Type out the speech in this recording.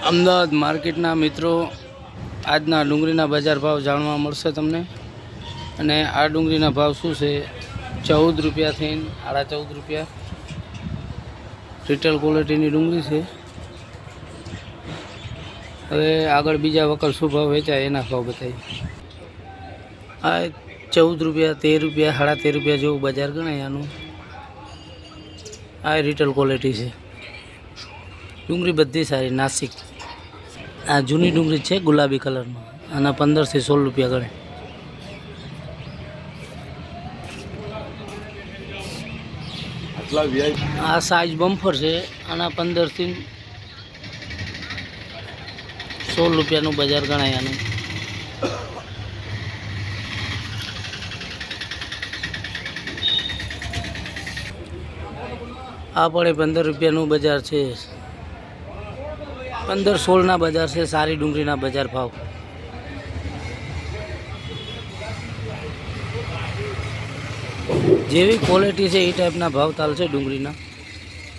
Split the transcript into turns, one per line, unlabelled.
અમદાવાદ માર્કેટના મિત્રો, આજના ડુંગળીના બજાર ભાવ જાણવા મળશે તમને. અને આ ડુંગળીના ભાવ શું છે? 14 રૂપિયાથી 14.5 રૂપિયા રિટેલ ક્વોલિટીની ડુંગળી છે. હવે આગળ બીજા વકલ શું ભાવ વેચાય એના ભાવ બતાવીએ. આ 14 રૂપિયા, 13 રૂપિયા, 13.5 રૂપિયા જેવું બજાર ગણાય આનું. આ રિટેલ ક્વોલિટી છે. ડુંગળી બધી સારી, નાસિક. આ જૂની ડુંગળી છે ગુલાબી કલરમાં. આના 15 થી 16 રૂપિયા ગણે. આ સાઈઝ બમ્ફર છે. આના 15 થી 16 રૂપિયાનું બજાર ગણાય આનું. આ પડે 15 રૂપિયાનું બજાર છે. 15-16 ના બજાર છે. સારી ડુંગળીના બજાર ભાવ. જેવી ક્વોલિટી છે એ ટાઈપના ભાવ ચાલશે ડુંગળીના.